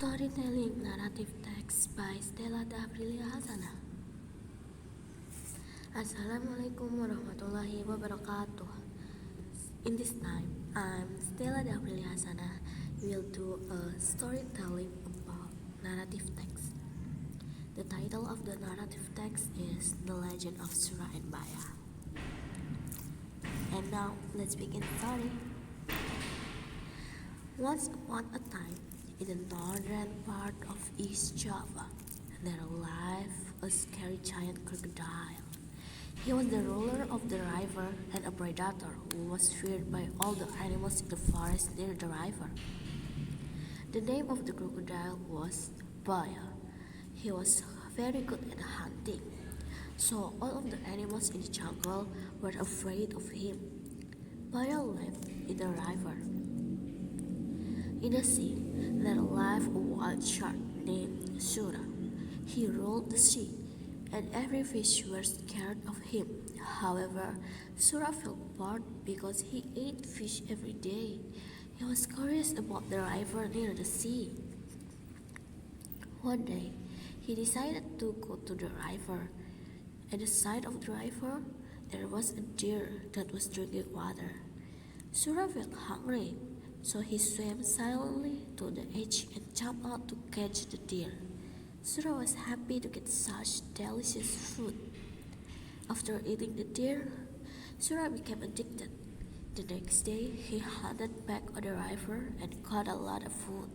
Storytelling narrative text by Stella. Assalamualaikum warahmatullahi wabarakatuh. In this time, I'm Stella. Will do a storytelling about narrative text. The title of the narrative text is The Legend of Sura and Baya. And now, let's begin the story. Once upon a time, in the northern part of East Java, there lived a scary giant crocodile. He was the ruler of the river and a predator who was feared by all the animals in the forest near the river. The name of the crocodile was Baya. He was very good at hunting, so all of the animals in the jungle were afraid of him. Baya lived in the river. In the sea, there lived a wild shark named Sura. He ruled the sea, and every fish was scared of him. However, Sura felt bored because he ate fish every day. He was curious about the river near the sea. One day, he decided to go to the river. At the side of the river, there was a deer that was drinking water. Sura felt hungry, so he swam silently to the edge and jumped out to catch the deer. Sura was happy to get such delicious food. After eating the deer, Sura became addicted. The next day, he hunted back on the river and caught a lot of food.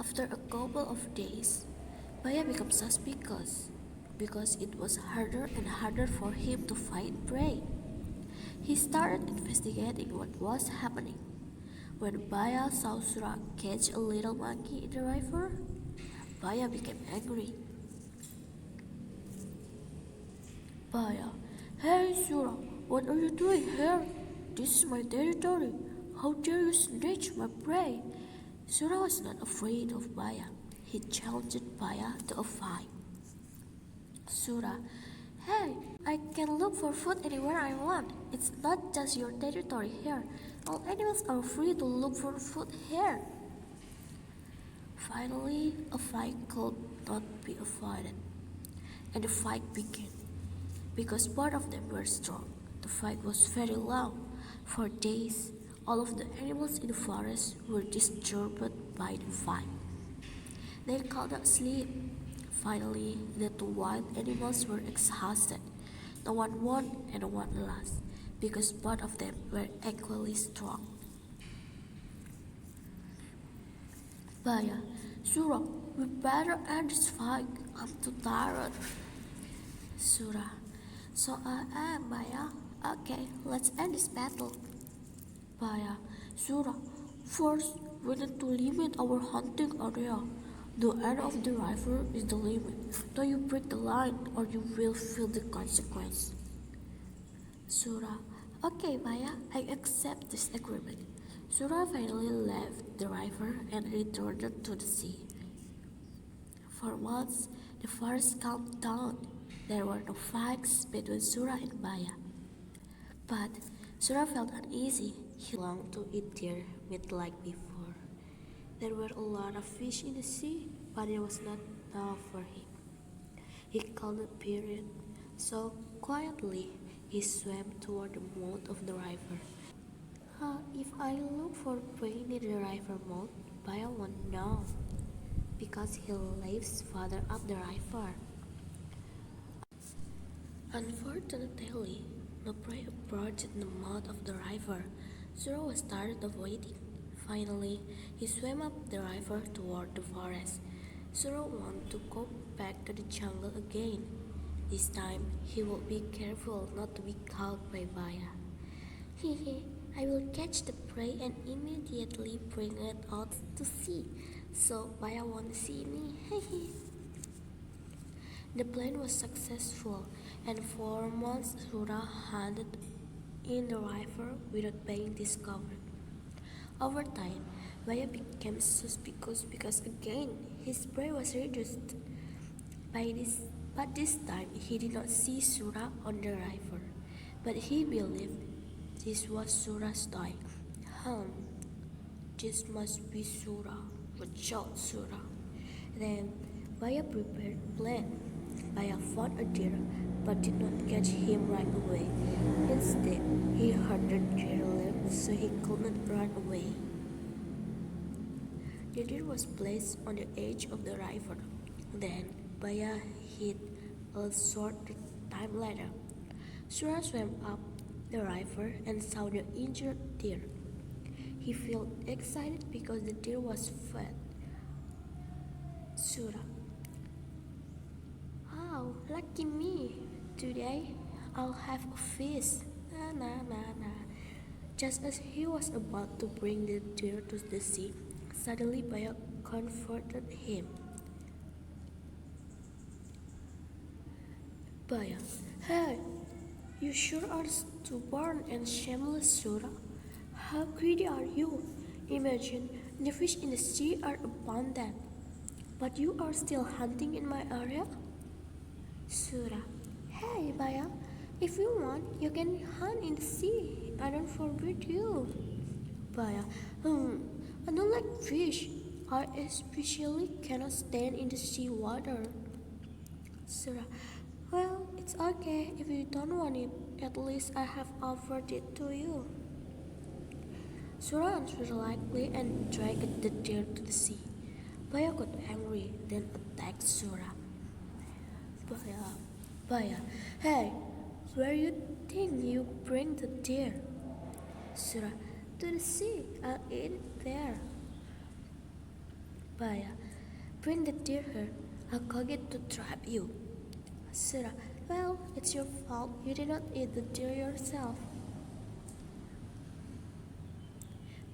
After a couple of days, Baya became suspicious because it was harder and harder for him to find prey. He started investigating what was happening. When Baya saw Sura catch a little monkey in the river, Baya became angry. Baya, hey Sura, what are you doing here? This is my territory. How dare you snatch my prey? Sura was not afraid of Baya. He challenged Baya to a fight. Sura, hey, I can look for food anywhere I want. It's not just your territory here. All animals are free to look for food here. Finally, a fight could not be avoided, and the fight began. Because both of them were strong, the fight was very long. For days, all of the animals in the forest were disturbed by the fight. They could not sleep. Finally, the two wild animals were exhausted. No one won and no one lost, because both of them were equally strong. Baya, Sura, we better end this fight. I'm too tired. Sura, so I am, Baya. Okay, let's end this battle. Baya, Sura, first we need to limit our hunting area. The end of the river is the limit. Don't you break the line or you will feel the consequence. Sura, okay Baya, I accept this agreement. Sura finally left the river and returned to the sea. For months, the forest calmed down. There were no fights between Sura and Baya. But Sura felt uneasy. He longed to eat deer meat like before. There were a lot of fish in the sea, but it was not enough for him. He could not bear it, so quietly he swam toward the mouth of the river. If I look for prey near the river mouth, Baya won't know, because he lives farther up the river. Unfortunately, no prey approached the mouth of the river. Sura was tired of waiting. Finally, he swam up the river toward the forest. Sura wanted to go back to the jungle again. This time, he would be careful not to be caught by Baya. Hehe, I will catch the prey and immediately bring it out to sea, so Baya won't see me. Hehe. The plan was successful, and for months Sura hunted in the river without being discovered. Over time, Baya became suspicious because again his prey was reduced. But this time he did not see Sura on the river, but he believed this was Sura's toy. This must be Sura. Watch out, Sura. Then Baya prepared a plan. Baya found a deer but did not catch him right away. Instead, he heard the deer laugh so he could not run away. The deer was placed on the edge of the river. Then Baya hit a short time later. Sura swam up the river and saw the injured deer. He felt excited because the deer was fed. Sura. Oh, lucky me. Today I'll have a feast. Na na na na. Just as he was about to bring the deer to the sea, suddenly Baya confronted him. Baya, hey, you sure are stubborn and shameless, Sura. How greedy are you? Imagine the fish in the sea are abundant, but you are still hunting in my area? Sura, hey Baya, if you want, you can hunt in the sea. I don't forbid you. Baya, I don't like fish. I especially cannot stand in the sea water. Sura, well, it's okay if you don't want it. At least I have offered it to you. Sura answered lightly and dragged the deer to the sea. Baya got angry, then attacked Sura. Baya, hey, where you think you bring the deer? Sura, to the sea, I'll eat it there. Baya, bring the deer here, I'll cook it to trap you. Sura, well, it's your fault, you did not eat the deer yourself.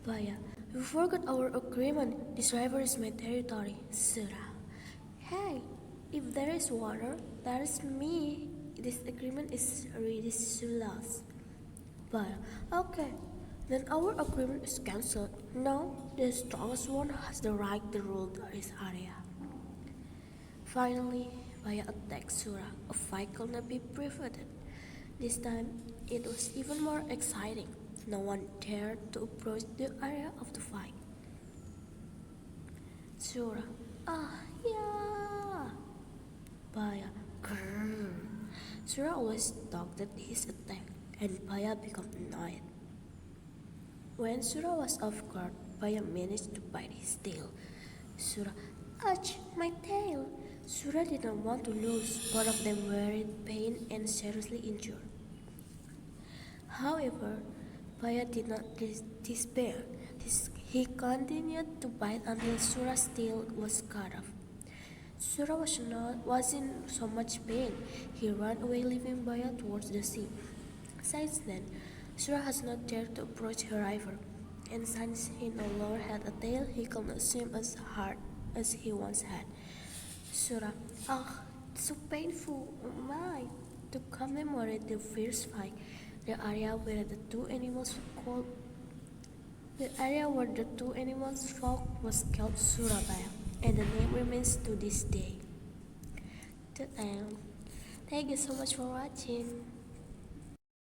Baya, you forgot our agreement, this river is my territory. Sura, hey, if there is water, that is me. This agreement is ridiculous. But okay, then our agreement is cancelled. Now, the strongest one has the right to rule this area. Finally, Baya attacked Sura. A fight could not be prevented. This time, it was even more exciting. No one dared to approach the area of the fight. Sura, yeah. Baya, grrr. Sura always dogged his attack, and Baya became annoyed. When Sura was off guard, Baya managed to bite his tail. Sura, ouch, my tail! Sura did not want to lose. Both of them were in pain and seriously injured. However, Baya did not despair. He continued to bite until Sura's tail was cut off. Sura was in so much pain, he ran away leaving Baya towards the sea. Since then, Sura has not dared to approach her rival, and since he no longer had a tail, he could not swim as hard as he once had. Sura, it's so painful, oh my! To commemorate the fierce fight, the area where the two animals fought was called Surabaya, and the name remains to this day. The end. Thank you so much for watching.